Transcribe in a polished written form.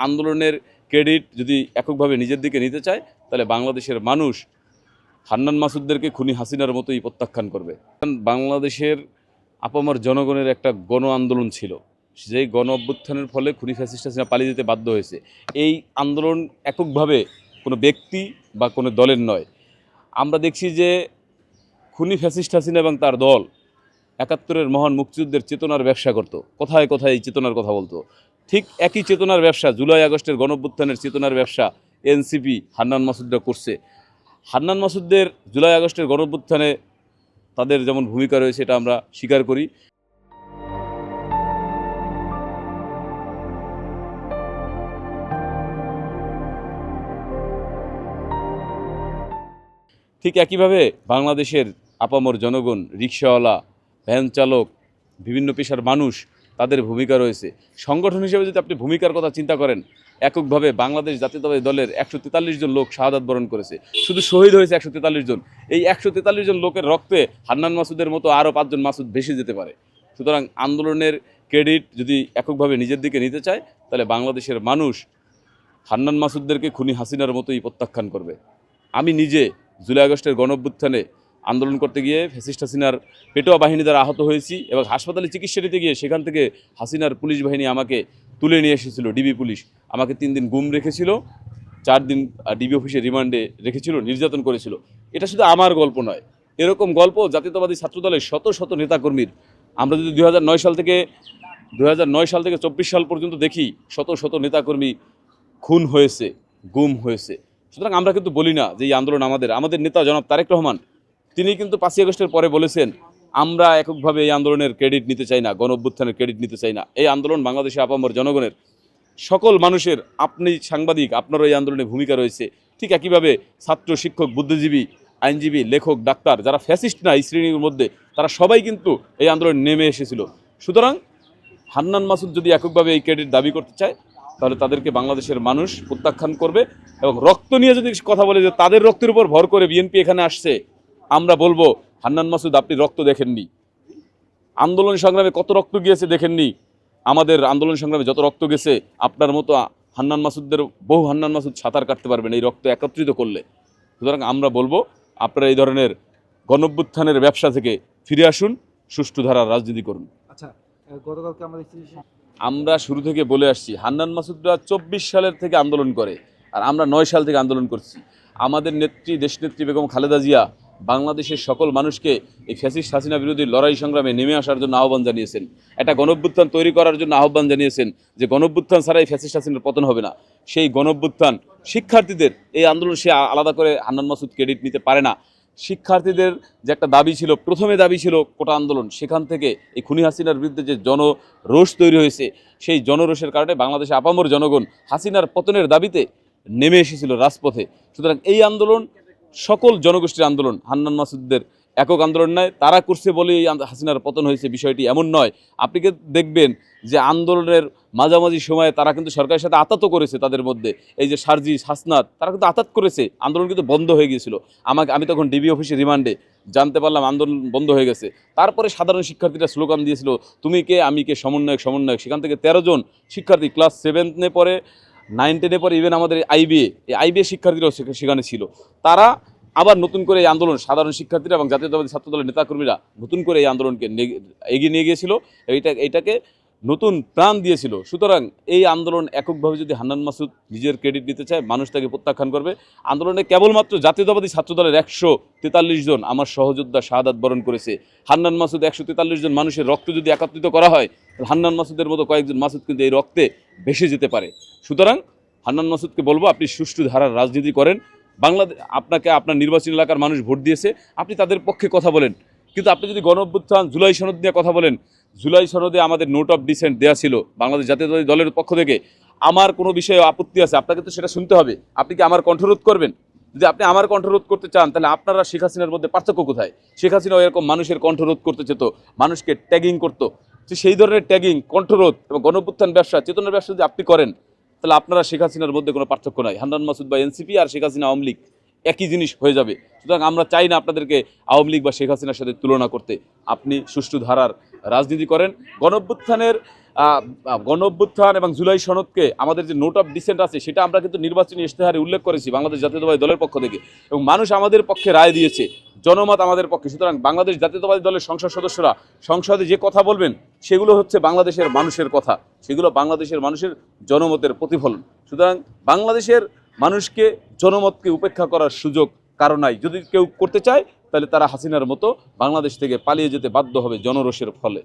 আন্দোলনের ক্রেডিট যদি এককভাবে নিজের দিকে নিতে চায় তাহলে বাংলাদেশের মানুষ হান্নান মাসুদদেরকে খুনি হাসিনার মতোই প্রত্যাখ্যান করবে। বাংলাদেশের আপামর জনগণের একটা গণ আন্দোলন ছিল, যেই গণ অভ্যুত্থানের ফলে খুনি ফ্যাসিস্ট হাসিনা পালিয়ে যেতে বাধ্য হয়েছে। এই আন্দোলন এককভাবে কোনো ব্যক্তি বা কোনো দলের নয়। আমরা দেখছি যে খুনি ফ্যাসিস্ট হাসিনা এবং তার দল ৭১-এর মহান মুক্তিযুদ্ধের চেতনার ব্যবসা করত, কোথায় কোথায় এই চেতনার কথা বলতো। ঠিক একই চেতনার ব্যবসা জুলাই আগস্টের গণঅভ্যুত্থানের চেতনার ব্যবসা এনসিপি হান্নান মাসুদরা করছে। হান্নান মাসুদদের জুলাই আগস্টের গণঅভ্যুত্থানে তাদের যেমন ভূমিকা রয়েছে এটা আমরা স্বীকার করি। ঠিক একইভাবে বাংলাদেশের আপামর জনগণ, রিকশাওয়ালা, ভ্যান চালক, বিভিন্ন পেশার মানুষ, তাদের ভূমিকা রয়েছে। সংগঠন হিসেবে যদি আপনি ভূমিকার কথা চিন্তা করেন, এককভাবে বাংলাদেশ জাতীয়তাবাদী দলের ১৪৩ জন লোক শাহাদাত বরণ করেছে, শুধু শহীদ হয়েছে ১৪৩ জন। এই ১৪৩ জন লোকের রক্তে হান্নান মাসুদের মতো আরও ৫ জন মাসুদ ভেসে যেতে পারে। সুতরাং আন্দোলনের ক্রেডিট যদি এককভাবে নিজের দিকে নিতে চায় তাহলে বাংলাদেশের মানুষ হান্নান মাসুদদেরকে খুনি হাসিনার মতোই প্রত্যাখ্যান করবে। আমি নিজে জুলাই আগস্টের গণঅভ্যুত্থানে আন্দোলন করতে গিয়ে ফ্যাসিস্ট হাসিনার পেটোয়া বাহিনী দ্বারা আহত হয়েছি এবং হাসপাতালে চিকিৎসা নিতে গিয়ে সেখান থেকে হাসিনার পুলিশ বাহিনী আমাকে তুলে নিয়ে এসেছিল। ডিবি পুলিশ আমাকে 3 দিন গুম রেখেছিল, 4 দিন ডিবি অফিসে রিমান্ডে রেখেছিল, নির্যাতন করেছিল। এটা শুধু আমার গল্প নয়, এরকম গল্প জাতীয়তাবাদী ছাত্রদলের শত শত নেতাকর্মীর। আমরা যদি 2009 সাল থেকে 24 সাল পর্যন্ত দেখি, শত শত নেতাকর্মী খুন হয়েছে, গুম হয়েছে। সুতরাং আমরা কিন্তু বলি না যে এই আন্দোলন আমাদের নেতা জনাব তারেক রহমান তিনি কিন্তু 5ই আগস্টের পরে বলেছেন আমরা এককভাবে এই আন্দোলনের ক্রেডিট নিতে চাই না, গণ অভ্যুত্থানের ক্রেডিট নিতে চাই না। এই আন্দোলন বাংলাদেশে আপামর জনগণের, সকল মানুষের। আপনি সাংবাদিক, আপনারও এই আন্দোলনে ভূমিকা রয়েছে। ঠিক একইভাবে ছাত্র, শিক্ষক, বুদ্ধিজীবী, আইনজীবী, লেখক, ডাক্তার, যারা ফ্যাসিস্ট না এই শ্রেণীর মধ্যে, তারা সবাই কিন্তু এই আন্দোলনে নেমে এসেছিল। সুতরাং হান্নান মাসুদ যদি এককভাবে এই ক্রেডিট দাবি করতে চায় তাহলে তাদেরকে বাংলাদেশের মানুষ প্রত্যাখ্যান করবে। এবং রক্ত নিয়ে যদি কথা বলে যে তাদের রক্তের উপর ভর করে বিএনপি এখানে আসছে, আমরা বলবো হান্নান মাসুদ আপনি রক্ত দেখেননি, আন্দোলন সংগ্রামে কত রক্ত গিয়েছে দেখেননি। আমাদের আন্দোলন সংগ্রামে যত রক্ত গেছে, আপনার মতো হান্নান মাসুদদের বহু হান্নান মাসুদ সাঁতার কাটতে পারবেন এই রক্ত একত্রিত করলে। সুতরাং আমরা বলবো আপনারা এই ধরনের গণঅভ্যুত্থানের ব্যবসা থেকে ফিরে আসুন, সুষ্ঠু ধারার রাজনীতি করুন। আচ্ছা, গতকালকে আমরা শুরু থেকে বলে আসছি হান্নান মাসুদরা 24 সালের থেকে আন্দোলন করে, আর আমরা 9 সাল থেকে আন্দোলন করছি। আমাদের নেত্রী, দেশনেত্রী বেগম খালেদা জিয়া বাংলাদেশের সকল মানুষকে এই ফ্যাসিস্ট হাসিনা বিরোধী লড়াই সংগ্রামে নেমে আসার জন্য আহ্বান জানিয়েছেন। একটা গণঅভ্যুত্থান তৈরি করার জন্য আহ্বান জানিয়েছেন যে গণঅভ্যুত্থান ছাড়া এই ফ্যাসিস্ট হাসিনার পতন হবে না। সেই গণঅভ্যুত্থান শিক্ষার্থীদের এই আন্দোলন, সে আলাদা করে হান্নান মাসুদ ক্রেডিট নিতে পারে না। শিক্ষার্থীদের যে একটা দাবি ছিল, প্রথমে দাবি ছিল কোটা আন্দোলন, সেখান থেকে এই খুনি হাসিনার বিরুদ্ধে যে জনরোষ তৈরি হয়েছে, সেই জনরোষের কারণে বাংলাদেশে আপামর জনগণ হাসিনার পতনের দাবিতে নেমে এসেছিল রাজপথে। সুতরাং এই আন্দোলন সকল জনগোষ্ঠীর আন্দোলন, হান্নান মাসুদদের একক আন্দোলন নয়। তারা করছে বলেই হাসিনার পতন হয়েছে, বিষয়টি এমন নয়। আপনি দেখবেন যে আন্দোলনের মাঝামাঝি সময়ে তারা কিন্তু সরকারের সাথে আতাতও করেছে। তাদের মধ্যে এই যে সার্জিস, হাসনাত, তারা কিন্তু আতাত করেছে। আন্দোলন কিন্তু বন্ধ হয়ে গিয়েছিল। আমি তখন ডিবি অফিসে রিমান্ডে জানতে পারলাম আন্দোলন বন্ধ হয়ে গেছে। তারপরে সাধারণ শিক্ষার্থীরা স্লোগান দিয়েছিল তুমি কে আমি কে, সমন্বয়ক সমন্বয়ক। সেখান থেকে 13 জন শিক্ষার্থী ক্লাস 7-এ পরে, 9-10-এ পরে, ইভেন আমাদের আইবিএ শিক্ষার্থীরাও সেখানে ছিল। তারা আবার নতুন করে এই আন্দোলন, সাধারণ শিক্ষার্থীরা এবং জাতীয়তাবাদী ছাত্রদলের নেতাকর্মীরা নতুন করে এই আন্দোলনকে এগিয়ে নিয়ে গিয়েছিল, এইটাকে নতুন প্রাণ দিয়েছিল। সুতরাং এই আন্দোলন এককভাবে যদি হান্নান মাসুদ নিজের ক্রেডিট নিতে চায়, মানুষ তাকে প্রত্যাখ্যান করবে। আন্দোলনে কেবলমাত্র জাতীয়তাবাদী ছাত্রদলের 143 জন আমার সহযোদ্ধা শাহাদাত বরণ করেছে। হান্নান মাসুদ 143 জন মানুষের রক্ত যদি একত্রিত করা হয়, হান্নান মাসুদের মতো কয়েকজন মাসুদ কিন্তু এই রক্তে ভেসে যেতে পারে। সুতরাং হান্নান মাসুদকে বলবো আপনি সুষ্ঠু ধারার রাজনীতি করেন। আপনাকে আপনার নির্বাচনী এলাকার মানুষ ভোট দিয়েছে, আপনি তাদের পক্ষে কথা বলেন। কিন্তু আপনি যদি গণঅভ্যুত্থান, জুলাই সনদ নিয়ে কথা বলেন, জুলাই সনদে আমাদের নোট অফ ডিসেন্ট দেওয়া ছিল বাংলাদেশ জাতীয়তাবাদী দলের পক্ষ থেকে। আমার কোনো বিষয়ে আপত্তি আছে, আপনাকে তো সেটা শুনতে হবে। আপনি কি আমার কণ্ঠরোধ করবেন? যদি আপনি আমার কণ্ঠরোধ করতে চান, তাহলে আপনারা শেখ হাসিনার মধ্যে পার্থক্য কোথায়? শেখ হাসিনাও এরকম মানুষের কণ্ঠরোধ করতে চেত, মানুষকে ট্যাগিং করতো। সেই ধরনের ট্যাগিং, কণ্ঠরোধ এবং গণঅভ্যুত্থান ব্যবসা, চেতনার ব্যবসা যদি আপনি করেন, তাহলে আপনারা শেখ হাসিনার মধ্যে কোনো পার্থক্য নাই। হান্নান মাসুদ বা এনসিপি আর শেখ হাসিনা আওয়ামী লীগ একই জিনিস হয়ে যাবে। সুতরাং আমরা চাই না আপনাদেরকে আওয়ামী লীগ বা শেখ হাসিনার সাথে তুলনা করতে। আপনি সুষ্ঠু ধারার রাজনীতি করেন। গণ অভ্যুত্থান এবং জুলাই সনদকে আমাদের যে নোট অফ ডিসেন্ট আছে সেটা আমরা কিন্তু নির্বাচনী ইশতেহারে উল্লেখ করেছি বাংলাদেশ জাতীয়তাবাদী দলের পক্ষ থেকে, এবং মানুষ আমাদের পক্ষে রায় দিয়েছে, জনমত আমাদের পক্ষে। সুতরাং বাংলাদেশ জাতীয়তাবাদী দলের সংসদ সদস্যরা সংসদে যে কথা বলবেন সেগুলো হচ্ছে বাংলাদেশের মানুষের কথা, সেগুলো বাংলাদেশের মানুষের জনমতের প্রতিফলন। সুতরাং বাংলাদেশের মানুষকে জনমতকে উপেক্ষা করার সুযোগ কারো নাই। যদি কেউ করতে চায় তাহলে তারা হাসিনার মতো বাংলাদেশ থেকে পালিয়ে যেতে বাধ্য হবে জনরোষের ফলে।